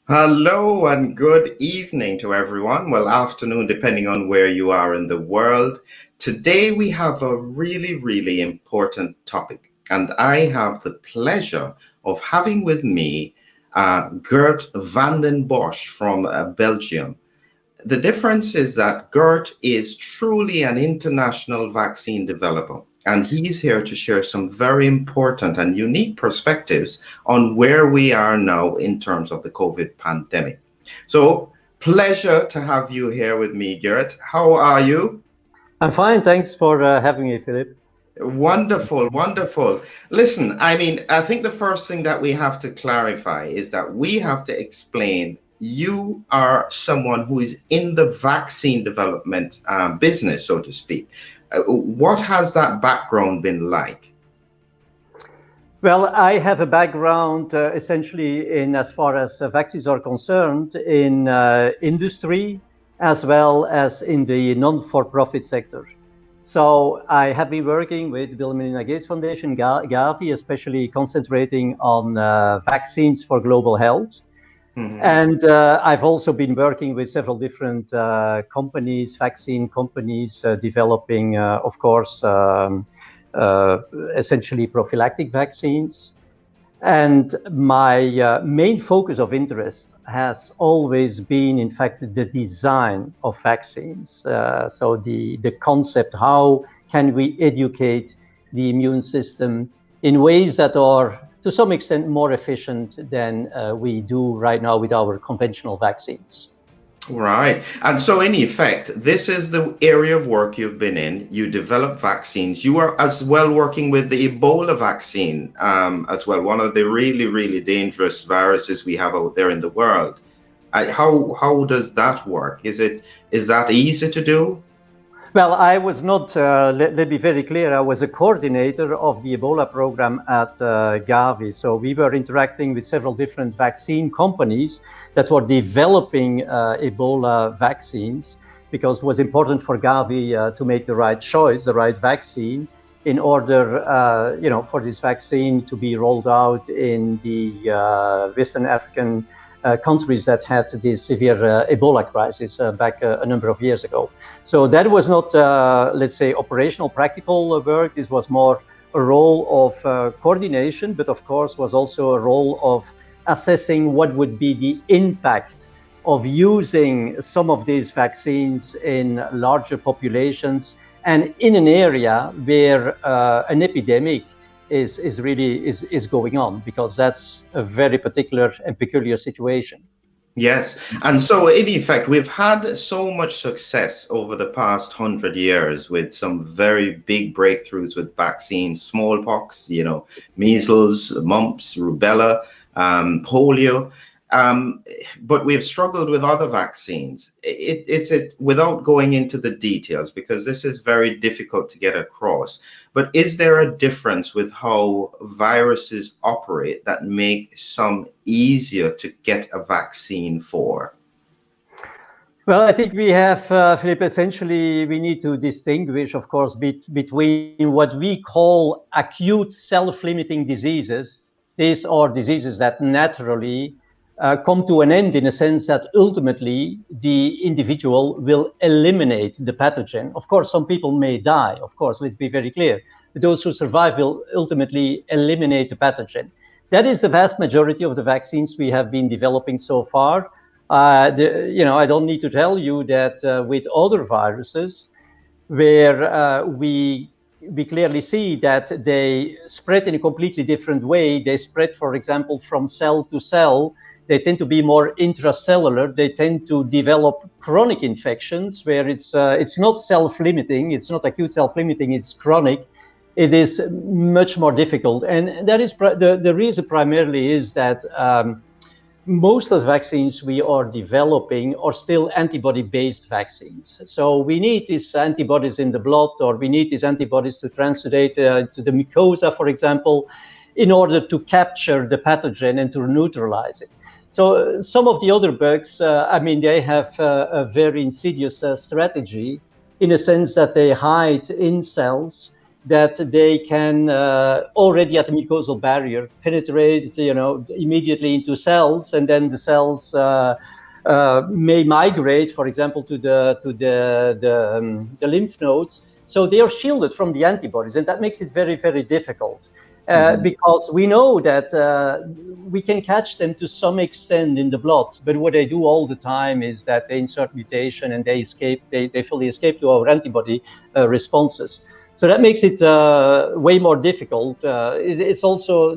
Hello and good evening to everyone. Well, afternoon, depending on where you are in the world. Today we have a really important topic, and I have the pleasure of having with me Geert Vanden Bossche from Belgium. The difference is that Gert is truly an international vaccine developer, and he's here to share some very important and unique perspectives on where we are now in terms of the COVID pandemic. So, pleasure to have you here with me, Gert. How are you? I'm fine. Thanks for having me, Philip. Wonderful. Listen, I think the first thing that we have to clarify is that we have to explain you are someone who is in the vaccine development business, so to speak. What has that background been like? Well, I have a background essentially in, as far as vaccines are concerned, in industry as well as in the non-for-profit sector. So I have been working with Bill and Melinda Gates Foundation, Gavi, especially concentrating on vaccines for global health. And I've also been working with several different companies, vaccine companies, developing, of course, essentially prophylactic vaccines. And my main focus of interest has always been, in fact, the design of vaccines. So the concept, how can we educate the immune system in ways that are, to some extent, more efficient than we do right now with our conventional vaccines. Right. And so, in effect, this is the area of work you've been in. You develop vaccines. You are as well working with the Ebola vaccine as well, one of the really dangerous viruses we have out there in the world. How does that work? Is that easy to do? Well, I was not, let me be very clear, I was a coordinator of the Ebola program at Gavi. So we were interacting with several different vaccine companies that were developing Ebola vaccines, because it was important for Gavi to make the right choice, the right vaccine, in order, for this vaccine to be rolled out in the Western African countries that had this severe Ebola crisis back a number of years ago. So that was not, let's say, operational, practical work. This was more a role of coordination, but of course was also a role of assessing what would be the impact of using some of these vaccines in larger populations and in an area where an epidemic is really going on, because that's a very particular and peculiar situation. Yes. And so, in effect, we've had so much success over the past 100 years with some very big breakthroughs with vaccines, smallpox, measles, mumps, rubella, polio. Um, but we've struggled with other vaccines. Without going into the details, because this is very difficult to get across. But is there a difference with how viruses operate that make some easier to get a vaccine for? Well, I think we have, Philip, essentially, we need to distinguish, of course, between what we call acute self-limiting diseases. These are diseases that naturally come to an end, in a sense that ultimately the individual will eliminate the pathogen. Of course, some people may die, of course, let's be very clear. But those who survive will ultimately eliminate the pathogen. That is the vast majority of the vaccines we have been developing so far. I don't need to tell you that with other viruses, where we clearly see that they spread in a completely different way. They spread, for example, from cell to cell. They tend to be more intracellular. They tend to develop chronic infections where it's not self-limiting. It's not acute self-limiting. It's chronic. It is much more difficult, and that is the reason primarily is that. Most of the vaccines we are developing are still antibody-based vaccines. So we need these antibodies in the blood, or we need these antibodies to translate to the mucosa, for example, in order to capture the pathogen and to neutralize it. So some of the other bugs, they have a very insidious strategy, in a sense that they hide in cells that they can already at the mucosal barrier penetrate, immediately into cells, and then the cells may migrate, for example, to the lymph nodes. So they are shielded from the antibodies, and that makes it very, very difficult. Because we know that we can catch them to some extent in the blood, but what they do all the time is that they insert mutation and they fully escape to our antibody responses. So that makes it way more difficult. It's also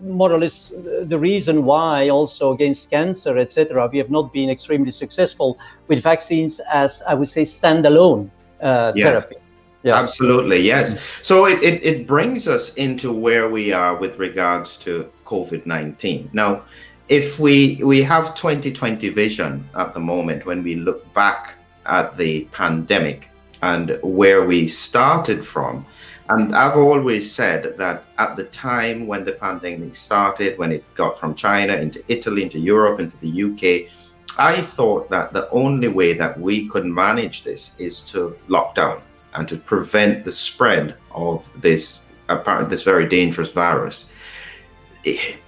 more or less the reason why also against cancer, etc., we have not been extremely successful with vaccines as, I would say, standalone therapy. Yeah. Absolutely, yes. So it brings us into where we are with regards to COVID-19. Now, if we have 2020 vision at the moment, when we look back at the pandemic and where we started from, and I've always said that at the time when the pandemic started, when it got from China into Italy, into Europe, into the UK, I thought that the only way that we could manage this is to lock down and to prevent the spread of this very dangerous virus.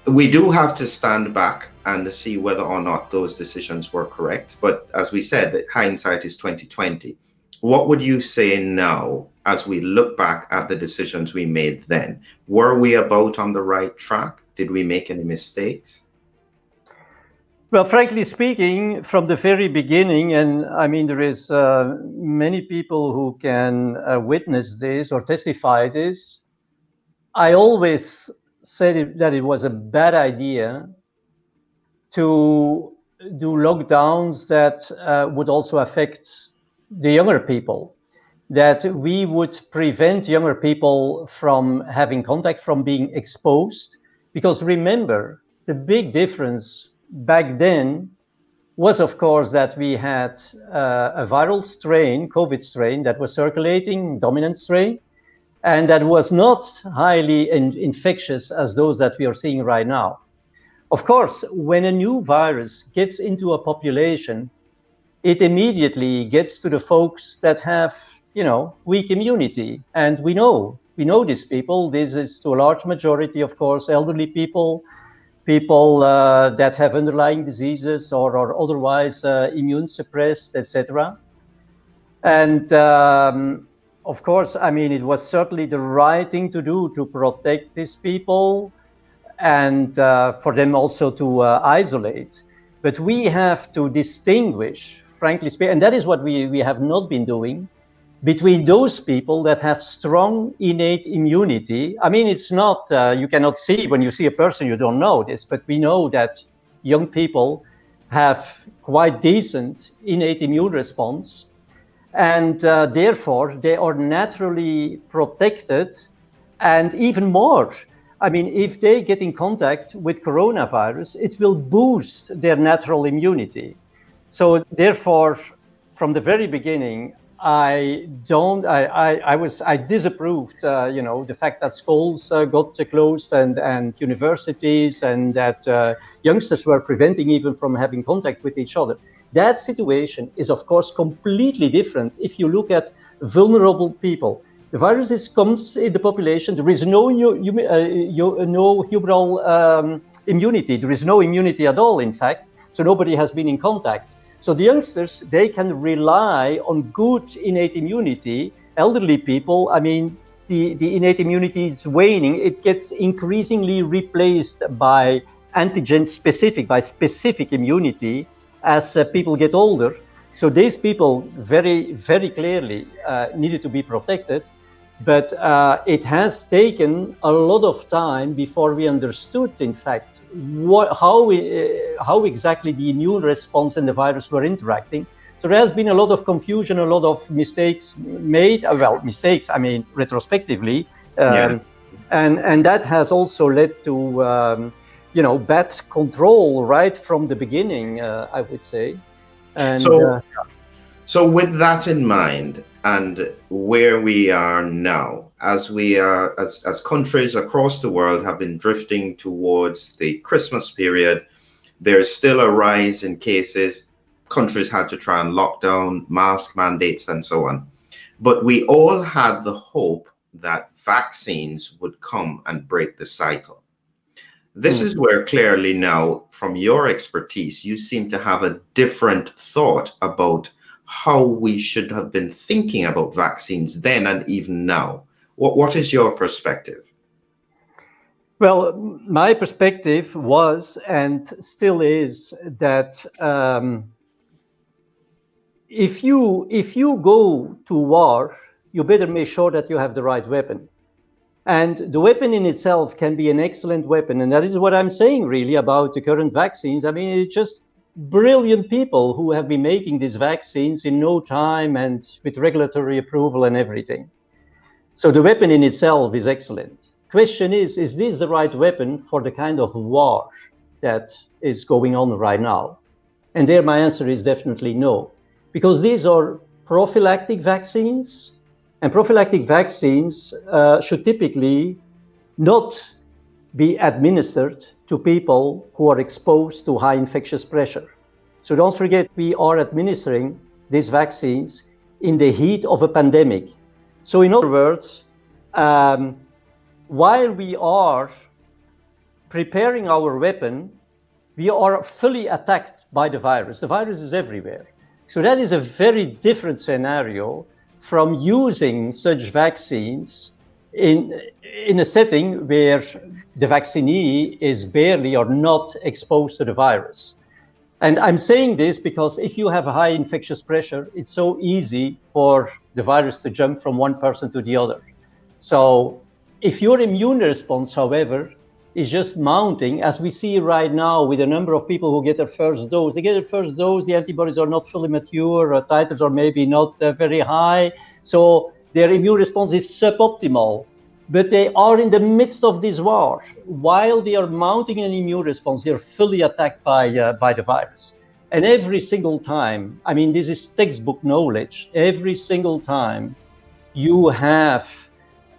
We do have to stand back and see whether or not those decisions were correct. But as we said, hindsight is 2020. What would you say now, as we look back at the decisions we made then? Were we about on the right track? Did we make any mistakes? Well, frankly speaking, from the very beginning, and I mean, there is many people who can witness this or testify this, I always said that it was a bad idea to do lockdowns that would also affect the younger people, that we would prevent younger people from having contact, from being exposed. Because remember, the big difference back then was, of course, that we had a viral strain, COVID strain, that was circulating, dominant strain, and that was not highly infectious as those that we are seeing right now. Of course, when a new virus gets into a population, it immediately gets to the folks that have, weak immunity. And we know these people. This is to a large majority, of course, elderly people that have underlying diseases or are otherwise immune suppressed, etc. And of course, I mean, it was certainly the right thing to do to protect these people and for them also to isolate. But we have to distinguish, frankly speaking, and that is what we have not been doing, between those people that have strong innate immunity. I mean, it's not, you cannot see, when you see a person, you don't know this, but we know that young people have quite decent innate immune response. And therefore, they are naturally protected. And even more, I mean, if they get in contact with coronavirus, it will boost their natural immunity. So therefore, from the very beginning, I disapproved, the fact that schools got closed and universities, and that youngsters were preventing even from having contact with each other. That situation is, of course, completely different if you look at vulnerable people. The virus comes in the population. There is no humoral immunity. There is no immunity at all, in fact. So nobody has been in contact. So the youngsters, they can rely on good innate immunity. Elderly people, I mean, the innate immunity is waning. It gets increasingly replaced by antigen-specific, by specific immunity as people get older. So these people very, very clearly needed to be protected. But it has taken a lot of time before we understood, in fact, how exactly the immune response and the virus were interacting. So there has been a lot of confusion, a lot of mistakes made. Mistakes, I mean, retrospectively. And that has also led to, bad control right from the beginning, I would say. And, so with that in mind, and where we are now, as we are, as countries across the world have been drifting towards the Christmas period, there's still a rise in cases. Countries had to try and lock down, mask mandates, and so on. But we all had the hope that vaccines would come and break the cycle. This is where clearly now, from your expertise, you seem to have a different thought about how we should have been thinking about vaccines then and even now. What is your perspective? Well, my perspective was and still is that if you go to war, you better make sure that you have the right weapon. And the weapon in itself can be an excellent weapon. And that is what I'm saying really about the current vaccines. I mean, it's just brilliant people who have been making these vaccines in no time and with regulatory approval and everything. So the weapon in itself is excellent. Question is this the right weapon for the kind of war that is going on right now? And there my answer is definitely no, because these are prophylactic vaccines, and prophylactic vaccines should typically not be administered to people who are exposed to high infectious pressure. So don't forget, we are administering these vaccines in the heat of a pandemic. So in other words, while we are preparing our weapon, we are fully attacked by the virus. The virus is everywhere. So that is a very different scenario from using such vaccines in a setting where the vaccinee is barely or not exposed to the virus. And I'm saying this because if you have a high infectious pressure, it's so easy for the virus to jump from one person to the other. So if your immune response, however, is just mounting, as we see right now with a number of people who get their first dose. They get their first dose, the antibodies are not fully mature, titers are maybe not very high, so their immune response is suboptimal. But they are in the midst of this war. While they are mounting an immune response, they are fully attacked by the virus. And every single time, I mean, this is textbook knowledge, every single time you have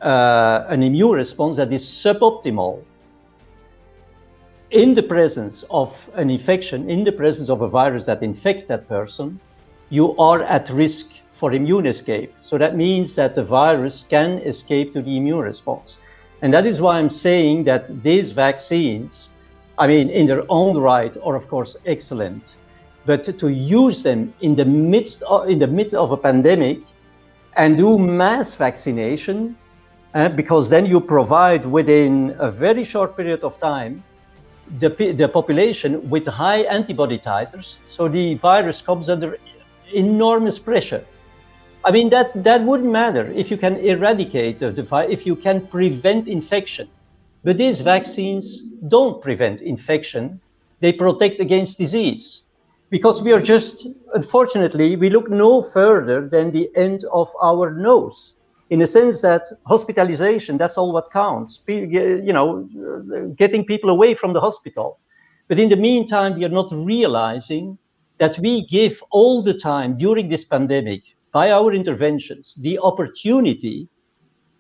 an immune response that is suboptimal, in the presence of an infection, in the presence of a virus that infects that person, you are at risk for immune escape. So that means that the virus can escape to the immune response. And that is why I'm saying that these vaccines, I mean, in their own right, are of course excellent. But to use them in the midst of a pandemic and do mass vaccination, because then you provide within a very short period of time the population with high antibody titers, so the virus comes under enormous pressure. I mean, that wouldn't matter if you can eradicate the virus, if you can prevent infection. But these vaccines don't prevent infection, they protect against disease. Because we are just, unfortunately, we look no further than the end of our nose. In a sense that hospitalization, that's all what counts, you know, getting people away from the hospital. But in the meantime, we are not realizing that we give all the time during this pandemic, by our interventions, the opportunity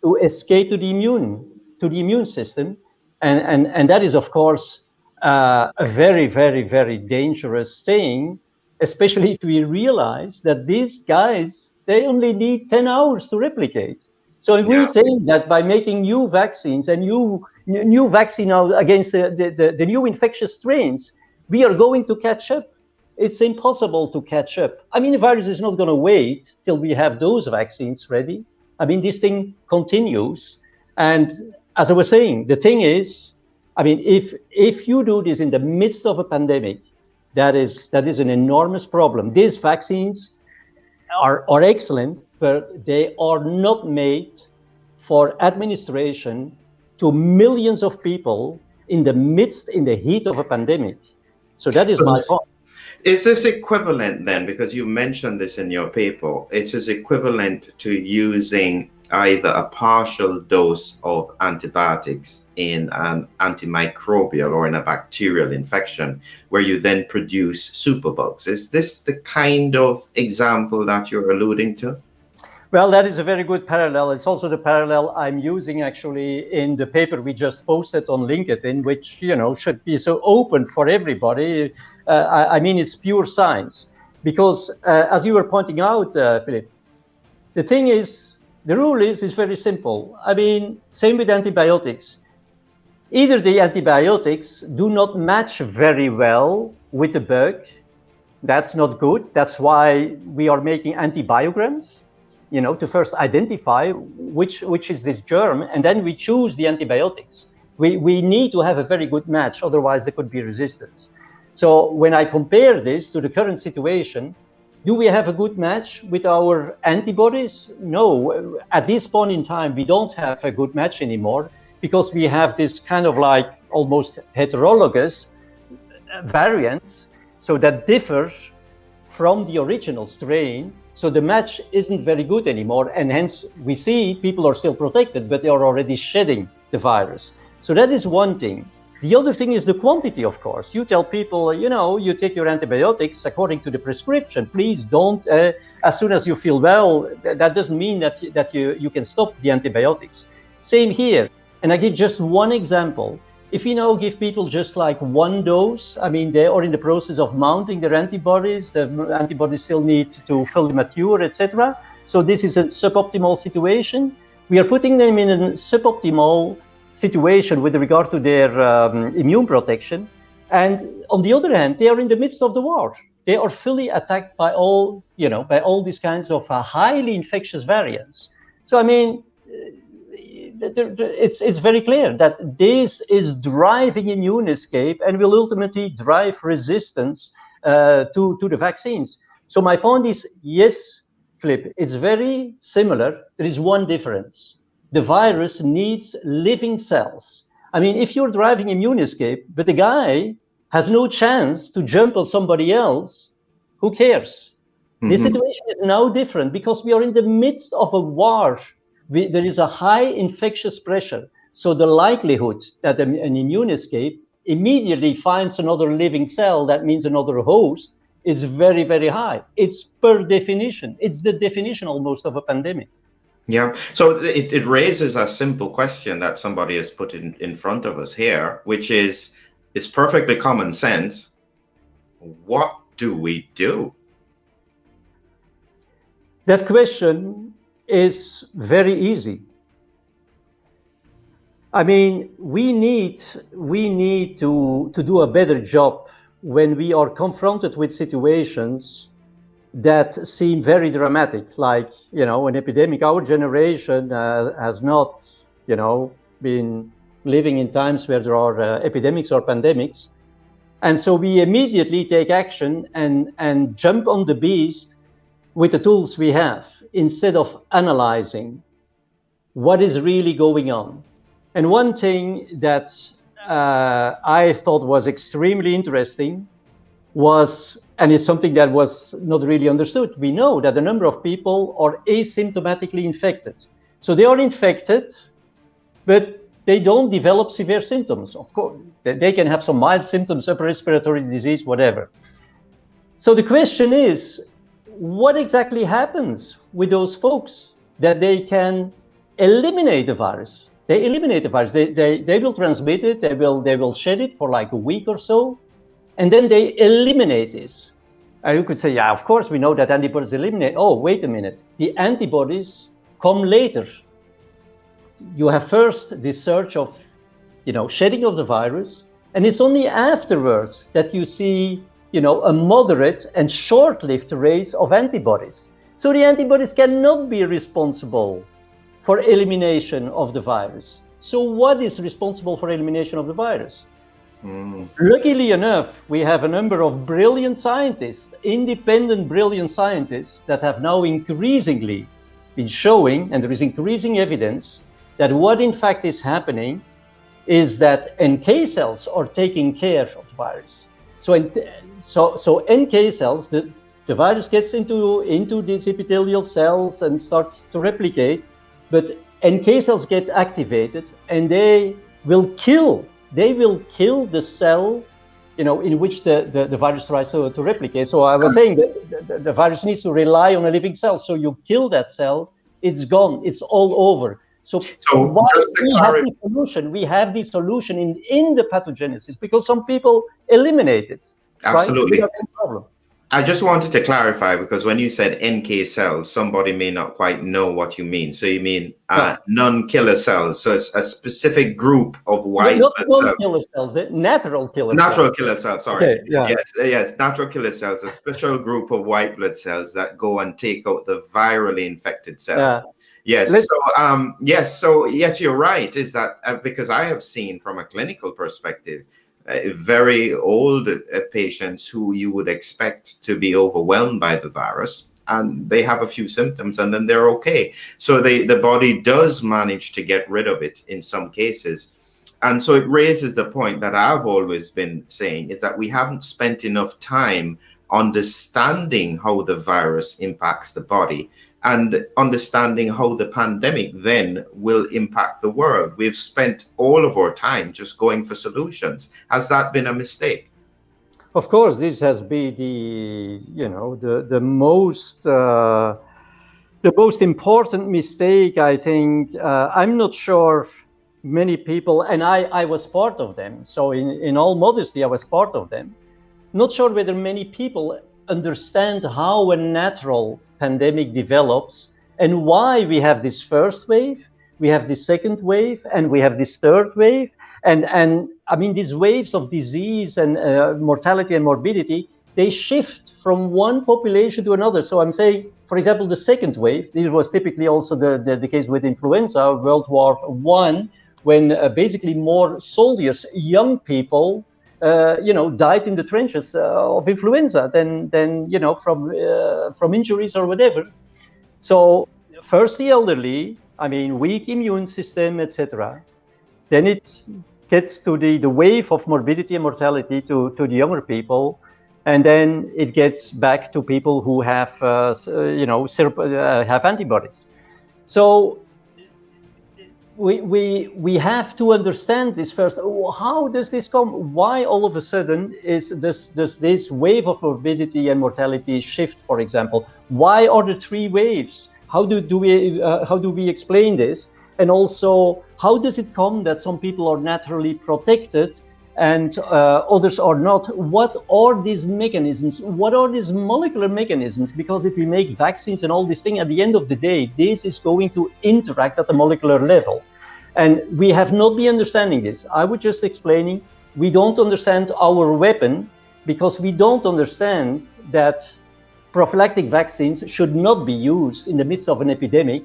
to escape to the immune system. And that is, of course, a very, very, very dangerous thing, especially if we realize that these guys, they only need 10 hours to replicate. So if we think that by making new vaccines and new vaccine against the new infectious strains, we are going to catch up. It's impossible to catch up. I mean, the virus is not going to wait till we have those vaccines ready. I mean, this thing continues. And as I was saying, the thing is, I mean, if you do this in the midst of a pandemic, that is an enormous problem. These vaccines are excellent, but they are not made for administration to millions of people in the heat of a pandemic. So that is my point. Is this equivalent then, because you mentioned this in your paper, is this equivalent to using either a partial dose of antibiotics in an antimicrobial or in a bacterial infection, where you then produce superbugs? Is this the kind of example that you're alluding to? Well, that is a very good parallel. It's also the parallel I'm using actually in the paper we just posted on LinkedIn, which, you know, should be so open for everybody. I mean, it's pure science, because as you were pointing out, Philip, the thing is, The rule is very simple. I mean, same with antibiotics. Either the antibiotics do not match very well with the bug. That's not good. That's why we are making antibiograms, to first identify which is this germ, and then we choose the antibiotics. We need to have a very good match, otherwise there could be resistance. So when I compare this to the current situation, do we have a good match with our antibodies? No, at this point in time, we don't have a good match anymore, because we have this kind of like almost heterologous variants, so that differ from the original strain. So the match isn't very good anymore, and hence we see people are still protected, but they are already shedding the virus. So that is one thing. The other thing is the quantity, of course. You tell people, you take your antibiotics according to the prescription. Please don't, as soon as you feel well, that doesn't mean that you can stop the antibiotics. Same here. And I give just one example. If you give people just like one dose, I mean, they are in the process of mounting their antibodies. The antibodies still need to fully mature, etc. So this is a suboptimal situation. We are putting them in a suboptimal situation with regard to their immune protection. And on the other hand, they are in the midst of the war. They are fully attacked by all these kinds of highly infectious variants. So, I mean, it's very clear that this is driving immune escape and will ultimately drive resistance to the vaccines. So my point is, yes, Flip, it's very similar. There is one difference. The virus needs living cells. I mean, if you're driving immune escape, but the guy has no chance to jump on somebody else, who cares? Mm-hmm. The situation is now different because we are in the midst of a war. There is a high infectious pressure. So the likelihood that an immune escape immediately finds another living cell, that means another host, is very, very high. It's per definition. It's the definition almost of a pandemic. Yeah. So it raises a simple question that somebody has put in front of us here, which is, it's perfectly common sense. What do we do? That question is very easy. I mean, we need to do a better job when we are confronted with situations that seem very dramatic, like, an epidemic. Our generation has not, been living in times where there are epidemics or pandemics. And so we immediately take action and jump on the beast with the tools we have, instead of analyzing what is really going on. And one thing that I thought was extremely interesting was, and it's something that was not really understood, we know that a number of people are asymptomatically infected. So they are infected, but they don't develop severe symptoms. Of course, they can have some mild symptoms, upper respiratory disease, whatever. So the question is, what exactly happens with those folks that they can eliminate the virus? They eliminate the virus. They will transmit it. They will shed it for like a week or so, and then they eliminate this. You could say, yeah, of course we know that antibodies eliminate. Oh, wait a minute. The antibodies come later. You have first this surge of, shedding of the virus, and it's only afterwards that you see, a moderate and short-lived raise of antibodies. So the antibodies cannot be responsible for elimination of the virus. So what is responsible for elimination of the virus? Luckily enough, we have a number of brilliant scientists, independent brilliant scientists, that have now increasingly been showing, and there is increasing evidence, that what in fact is happening is that NK cells are taking care of the virus. So NK cells, the virus gets into these epithelial cells and starts to replicate, but NK cells get activated and they will kill the cell, in which the virus tries to replicate. So I was saying that the virus needs to rely on a living cell. So you kill that cell, it's gone, it's all over. So why we have the solution in the pathogenesis, because some people eliminate it. Absolutely. Right? Problem. I just wanted to clarify because when you said NK cells, somebody may not quite know what you mean. So you mean No, non-killer cells. So it's a specific group of white not blood cells. non-killer cells, natural killer Natural cells. killer cells, sorry. Okay, yeah. Yes, yes, natural killer cells, a special group of white blood cells that go and take out the virally infected cells. Yeah. Yes. So yes, you're right. Is that because I have seen from a clinical perspective, very old patients who you would expect to be overwhelmed by the virus, and they have a few symptoms, and then they're okay. So the body does manage to get rid of it in some cases. And so it raises the point that I've always been saying is that we haven't spent enough time understanding how the virus impacts the body and understanding how the pandemic then will impact the world. We've spent all of our time just going for solutions. Has that been a mistake? Of course, this has been the most important mistake. I think I'm not sure many people, and I was part of them. So in all modesty, I was part of them. Not sure whether many people understand how a natural pandemic develops and why we have this first wave, we have this second wave, and we have this third wave. And I mean, these waves of disease and mortality and morbidity, they shift from one population to another. So I'm saying, for example, the second wave, this was typically also the case with influenza, World War I, when basically more soldiers, young people, died in the trenches of influenza than from injuries or whatever. So first the elderly, I mean, weak immune system, etc. Then it gets to the wave of morbidity and mortality to the younger people, and then it gets back to people who have have antibodies. So we have to understand this first. How does this come? Why all of a sudden does this wave of morbidity and mortality shift, for example? Why are the three waves? How do we explain this? And also, how does it come that some people are naturally protected and others are not? What are these mechanisms? What are these molecular mechanisms? Because if we make vaccines and all these things, at the end of the day, this is going to interact at the molecular level. And we have not been understanding this. I was just explaining, we don't understand our weapon because we don't understand that prophylactic vaccines should not be used in the midst of an epidemic.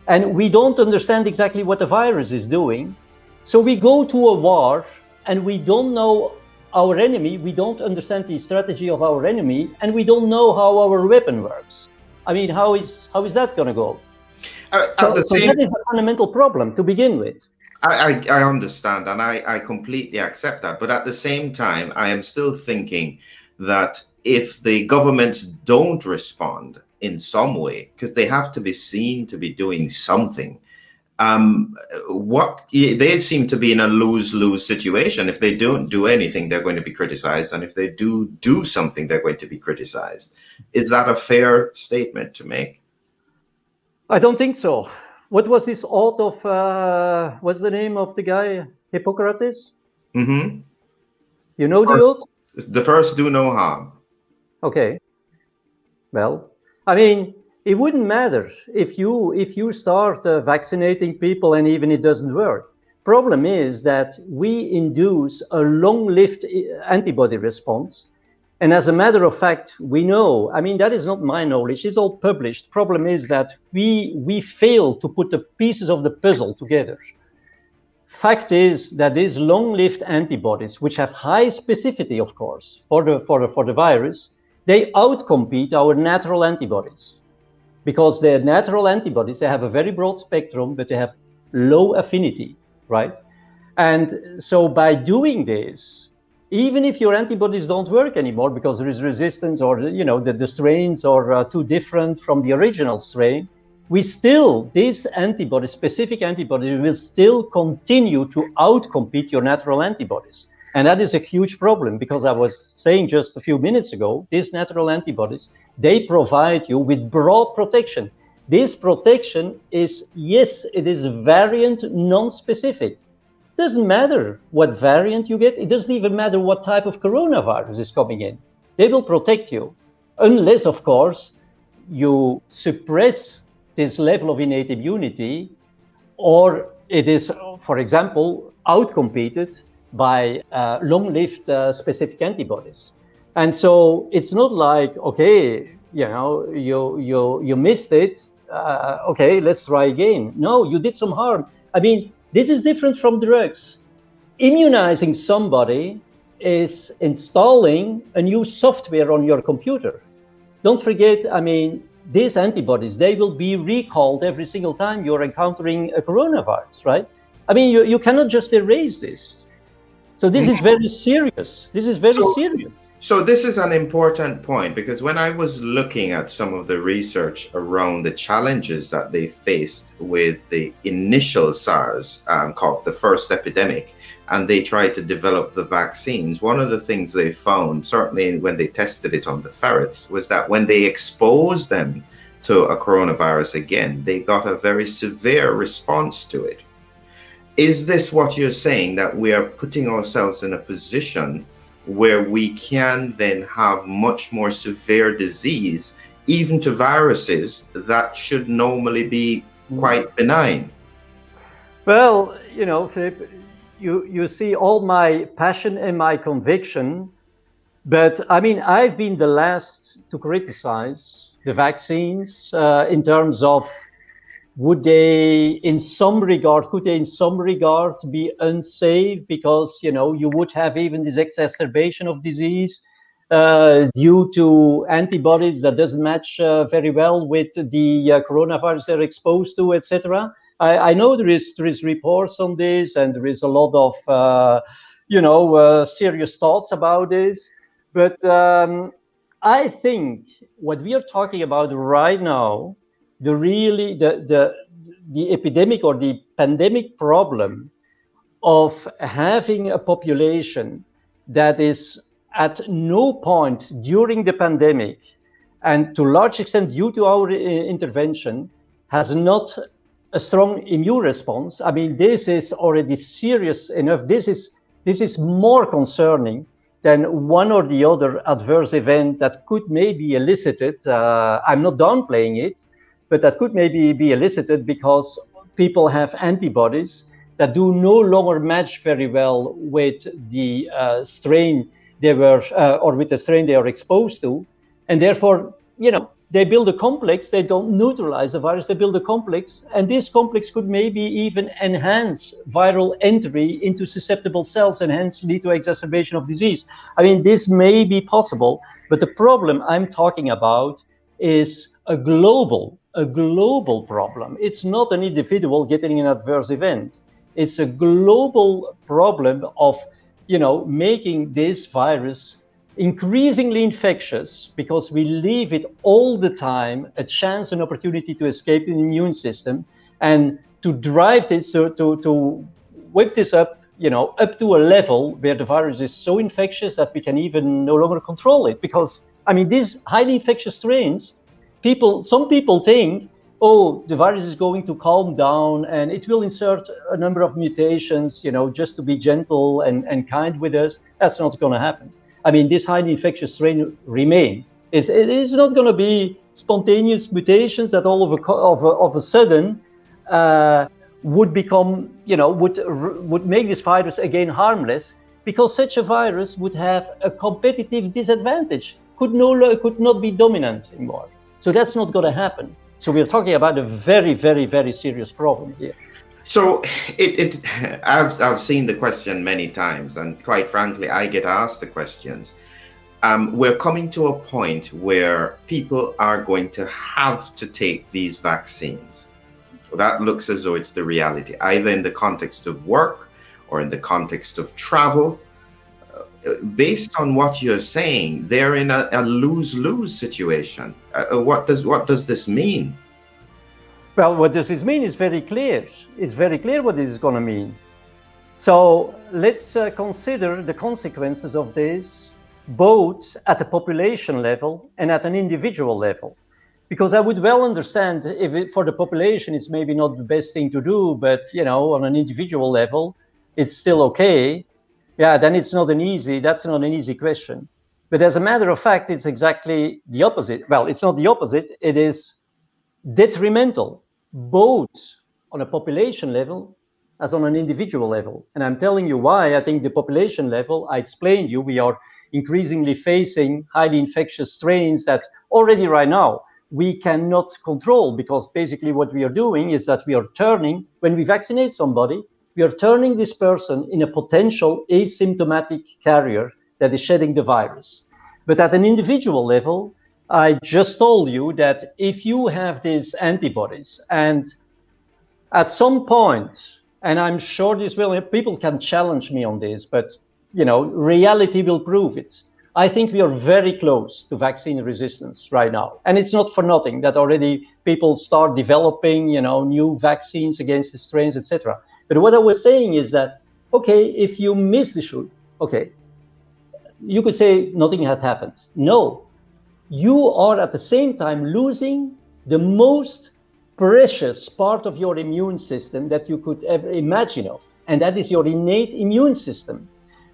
And we don't understand exactly what the virus is doing. So we go to a war and we don't know our enemy, we don't understand the strategy of our enemy, and we don't know how our weapon works. I mean, how is that going to go? So that is a fundamental problem to begin with. I understand, and I completely accept that. But at the same time, I am still thinking that if the governments don't respond in some way, because they have to be seen to be doing something, they seem to be in a lose-lose situation. If they don't do anything, they're going to be criticized, and if they do something, they're going to be criticized. Is that a fair statement to make? I don't think so. What was this oath of, what's the name of the guy? Hippocrates? Mm-hmm. You know the oath? The first do no harm. Okay. Well, I mean, it wouldn't matter if you start vaccinating people and even it doesn't work. Problem is that we induce a long-lived antibody response. And as a matter of fact, we know, I mean, that is not my knowledge, it's all published. Problem is that we fail to put the pieces of the puzzle together. Fact is that these long-lived antibodies, which have high specificity, of course, for the virus, they outcompete our natural antibodies. Because the natural antibodies, they have a very broad spectrum, but they have low affinity, right? And so by doing this, even if your antibodies don't work anymore because there is resistance or the strains are too different from the original strain, these antibodies, specific antibodies, will still continue to outcompete your natural antibodies. And that is a huge problem because I was saying just a few minutes ago, these natural antibodies, they provide you with broad protection. This protection is, yes, it is variant non-specific. Doesn't matter what variant you get. It doesn't even matter what type of coronavirus is coming in. They will protect you. unless, of course, you suppress this level of innate immunity, or it is, for example, outcompeted by long-lived specific antibodies. And so it's not like, okay, you missed it. Okay, let's try again. No, you did some harm. I mean, this is different from drugs. Immunizing somebody is installing a new software on your computer. Don't forget, I mean, these antibodies, they will be recalled every single time you're encountering a coronavirus, right? I mean, you cannot just erase this. So this is very serious. This is very serious. So this is an important point, because when I was looking at some of the research around the challenges that they faced with the initial SARS-CoV, the first epidemic, and they tried to develop the vaccines, one of the things they found, certainly when they tested it on the ferrets, was that when they exposed them to a coronavirus again, they got a very severe response to it. Is this what you're saying, that we are putting ourselves in a position where we can then have much more severe disease, even to viruses that should normally be quite benign? Well, Philip, you see all my passion and my conviction, but I mean, I've been the last to criticize the vaccines in terms of could they in some regard be unsafe, because you would have even this exacerbation of disease due to antibodies that doesn't match very well with the coronavirus they're exposed to, etc. I know there is reports on this, and there is a lot of serious thoughts about this, but I think what we are talking about right now, the epidemic or the pandemic problem of having a population that is at no point during the pandemic, and to a large extent due to our intervention, has not a strong immune response. I mean, this is already serious enough. This is more concerning than one or the other adverse event that could maybe elicited. I'm not downplaying it, but that could maybe be elicited because people have antibodies that do no longer match very well with the strain they were, or with the strain they are exposed to, and therefore, they build a complex. They don't neutralize the virus. They build a complex, and this complex could maybe even enhance viral entry into susceptible cells and hence lead to exacerbation of disease. I mean, this may be possible, but the problem I'm talking about is a global problem. It's not an individual getting an adverse event. It's a global problem of, making this virus increasingly infectious, because we leave it all the time a chance, an opportunity to escape the immune system, and to drive this, to whip this up, up to a level where the virus is so infectious that we can even no longer control it. Because, I mean, these highly infectious strains, some people think, oh, the virus is going to calm down and it will insert a number of mutations, just to be gentle and kind with us. That's not going to happen. I mean, this highly infectious strain remain. It is not going to be spontaneous mutations that all of a sudden would become, would make this virus again harmless, because such a virus would have a competitive disadvantage, could not be dominant anymore. So that's not going to happen. So we're talking about a very, very, very serious problem here. So I've seen the question many times, and quite frankly, I get asked the questions. We're coming to a point where people are going to have to take these vaccines. That looks as though it's the reality, either in the context of work or in the context of travel. Based on what you're saying, they're in a lose-lose situation. What does this mean? Well, what does this mean is very clear. It's very clear what this is going to mean. So let's consider the consequences of this, both at the population level and at an individual level. Because I would well understand if for the population it's maybe not the best thing to do, but on an individual level, it's still okay. Yeah, then that's not an easy question. But as a matter of fact, it's exactly the opposite. Well, it's not the opposite. It is detrimental, both on a population level as on an individual level. And I'm telling you why. I think the population level, I explained you, we are increasingly facing highly infectious strains that already right now we cannot control, because basically what we are doing is that we are turning, when we vaccinate somebody, we are turning this person in a potential asymptomatic carrier that is shedding the virus. But at an individual level, I just told you that if you have these antibodies, and at some point, and I'm sure this will, people can challenge me on this, but reality will prove it. I think we are very close to vaccine resistance right now. And it's not for nothing that already people start developing, new vaccines against the strains, etc. But what I was saying is that, okay, if you miss the shoot, okay, you could say nothing had happened. No, you are at the same time losing the most precious part of your immune system that you could ever imagine of. And that is your innate immune system.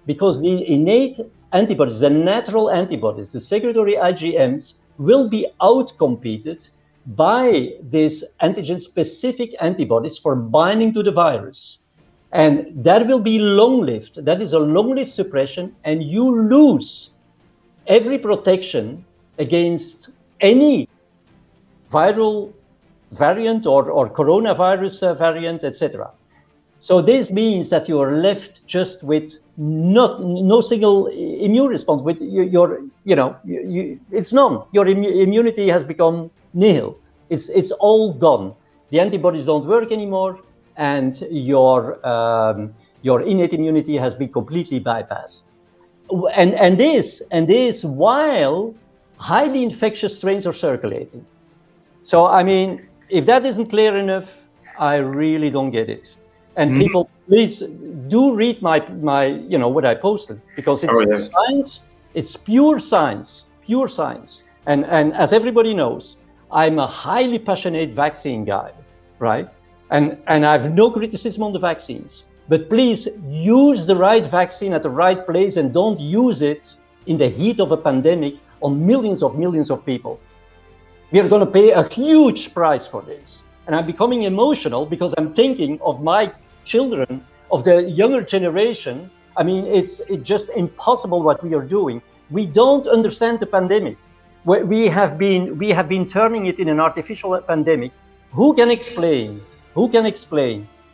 Because the innate antibodies, the natural antibodies, the secretory IgMs, will be outcompeted by these antigen-specific antibodies for binding to the virus. And that will be long-lived. That is a long-lived suppression, and you lose every protection against any viral variant or coronavirus variant, etc. So this means that you are left just with no single immune response. With it's none. Your immunity has become nihil. It's all gone. The antibodies don't work anymore, and your innate immunity has been completely bypassed. And this while highly infectious strains are circulating. So I mean, if that isn't clear enough, I really don't get it. And people, please do read my what I posted, because it's science. It's pure science. And as everybody knows, I'm a highly passionate vaccine guy, right? And I have no criticism on the vaccines. But please use the right vaccine at the right place, and don't use it in the heat of a pandemic on millions of people. We are going to pay a huge price for this. And I'm becoming emotional because I'm thinking of my children, of the younger generation. I mean, it's just impossible what we are doing. We don't understand the pandemic. We have been turning it in an artificial pandemic. Who can explain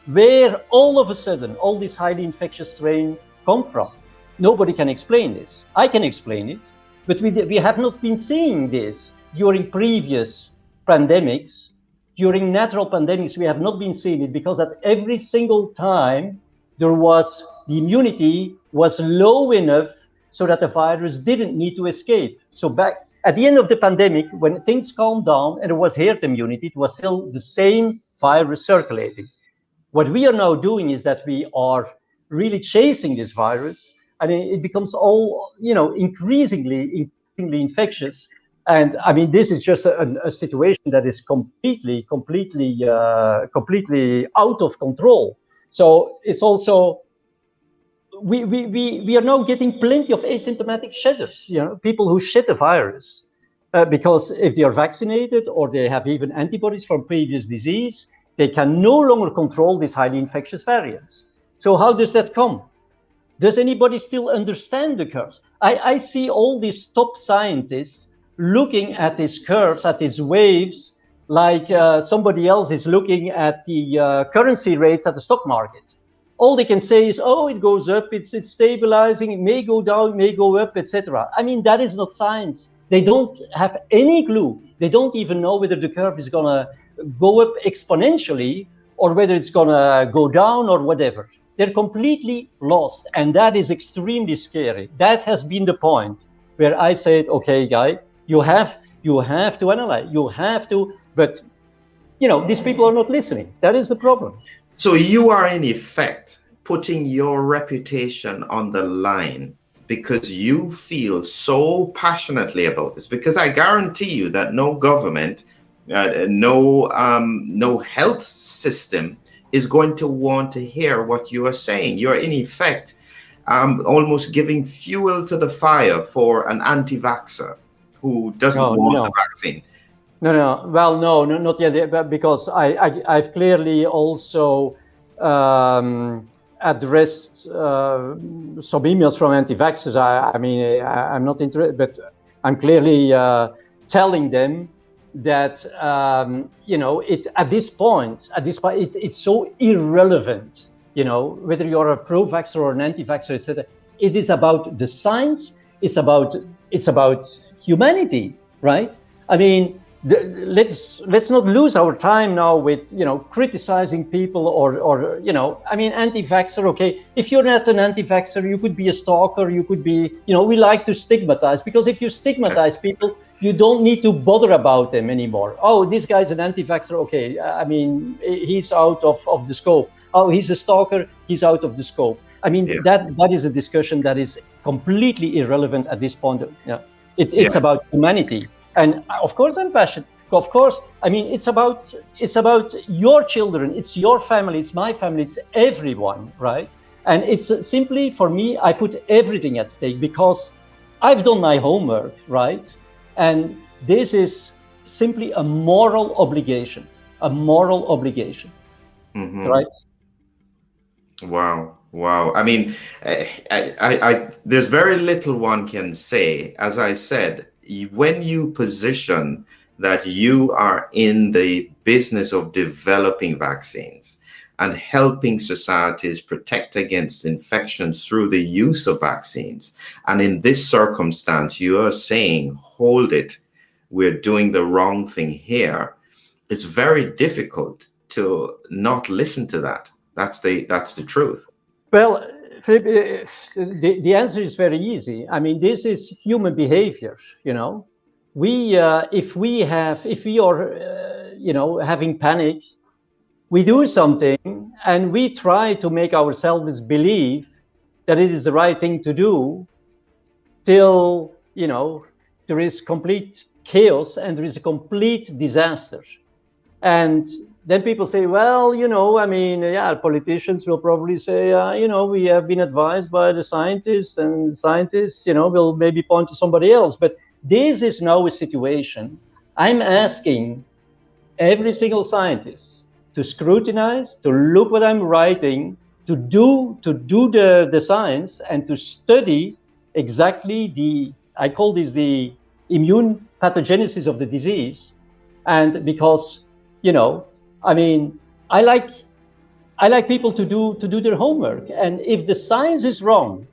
where all of a sudden all this highly infectious strain come from? Nobody can explain this. I can explain it, but we have not been seeing this during previous pandemics. During natural pandemics, we have not been seeing it, because at every single time the immunity was low enough so that the virus didn't need to escape. So back at the end of the pandemic, when things calmed down and there was herd immunity, it was still the same virus circulating. What we are now doing is that we are really chasing this virus, and it becomes all, increasingly infectious. And I mean, this is just a situation that is completely out of control. So it's also, we are now getting plenty of asymptomatic shedders, people who shed the virus, because if they are vaccinated or they have even antibodies from previous disease, they can no longer control these highly infectious variants. So how does that come? Does anybody still understand the curves? I see all these top scientists looking at these curves, at these waves, like somebody else is looking at the currency rates at the stock market. All they can say is, oh, it goes up, it's stabilizing, it may go down, it may go up, etc. I mean, that is not science. They don't have any clue. They don't even know whether the curve is going to go up exponentially or whether it's going to go down or whatever. They're completely lost, and that is extremely scary. That has been the point where I said, okay, guy, you have to analyze, but these people are not listening. That is the problem. So you are in effect putting your reputation on the line because you feel so passionately about this, because I guarantee you that no government, no health system is going to want to hear what you are saying. You're in effect almost giving fuel to the fire for an anti-vaxxer who doesn't want the vaccine. No. Well, no, not yet, because I've clearly also addressed some emails from anti-vaxxers. I'm not interested, but I'm clearly telling them that at this point, it's so irrelevant. Whether you're a pro-vaxxer or an anti-vaxxer, etc. It is about the science. It's about humanity, right? I mean, let's not lose our time now with criticizing people or anti-vaxxer. Okay, if you're not an anti-vaxxer, you could be a stalker. You could be, we like to stigmatize, because if you stigmatize people, you don't need to bother about them anymore. Oh, this guy's an anti-vaxxer. Okay, he's out of the scope. Oh, he's a stalker. He's out of the scope. That is a discussion that is completely irrelevant at this point. It's about humanity. And of course, I'm passionate. Of course, it's about your children. It's your family. It's my family. It's everyone, right? And it's simply, for me, I put everything at stake because I've done my homework, right? And this is simply a moral obligation. Mm-hmm. Right? Wow. There's very little one can say. As I said, when you position that you are in the business of developing vaccines and helping societies protect against infections through the use of vaccines, and in this circumstance, you are saying, hold it, we're doing the wrong thing here, it's very difficult to not listen to that. That's the truth. Well, Philip, the answer is very easy. This is human behavior. If we are having panic, we do something and we try to make ourselves believe that it is the right thing to do, till there is complete chaos and there is a complete disaster. And then people say, well, politicians will probably say, we have been advised by the scientists, and scientists, will maybe point to somebody else. But this is now a situation. I'm asking every single scientist to scrutinize, to look what I'm writing, to do the science, and to study exactly I call this the immune pathogenesis of the disease. And because I like people to do their homework. And if the science is wrong,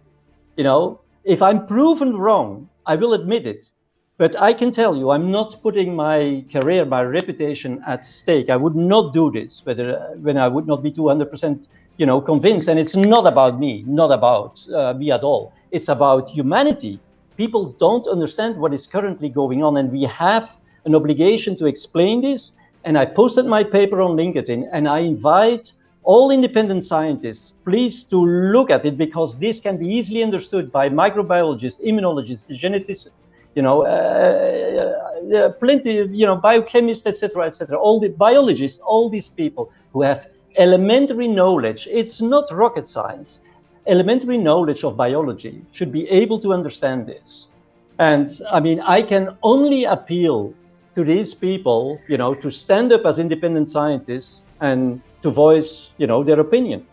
if I'm proven wrong, I will admit it. But I can tell you, I'm not putting my career, my reputation at stake. I would not do this when I would not be 200%, convinced. And it's not about me, not about me at all. It's about humanity. People don't understand what is currently going on, and we have an obligation to explain this. And I posted my paper on LinkedIn, and I invite all independent scientists, please, to look at it, because this can be easily understood by microbiologists, immunologists, geneticists, plenty of, biochemists, etc., all the biologists, all these people who have elementary knowledge. It's not rocket science. Elementary knowledge of biology should be able to understand this. And I can only appeal to these people, to stand up as independent scientists and to voice, their opinion.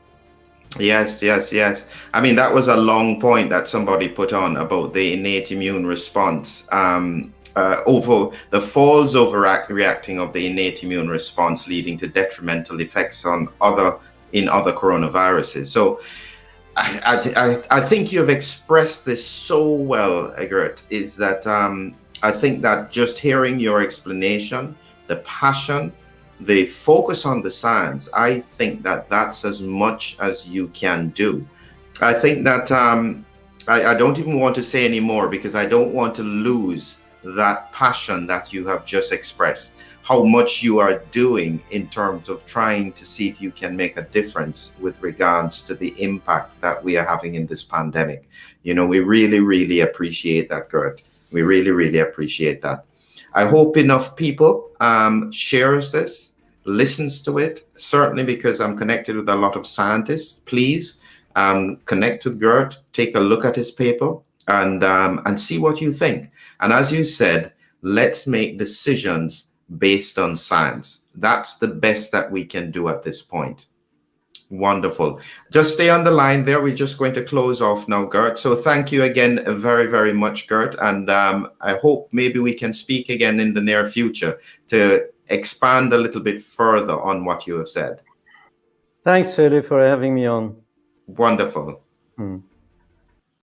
Yes. That was a long point that somebody put on about the innate immune response, over the false overreacting of the innate immune response, leading to detrimental effects in other coronaviruses. So I think you have expressed this so well, Geert, is that I think that just hearing your explanation, the passion, the focus on the science, I think that that's as much as you can do. I think that I don't even want to say any more, because I don't want to lose that passion that you have just expressed, how much you are doing in terms of trying to see if you can make a difference with regards to the impact that we are having in this pandemic. We really, really appreciate that, Geert. We really, really appreciate that. I hope enough people shares this, listens to it, certainly because I'm connected with a lot of scientists. Please Connect with Geert, take a look at his paper, and see what you think. And as you said, let's make decisions based on science. That's the best that we can do at this point. Wonderful. Just stay on the line there. We're just going to close off now, Geert. So thank you again very, very much, Geert. And I hope maybe we can speak again in the near future to expand a little bit further on what you have said. Thanks, Philip, for having me on. Wonderful.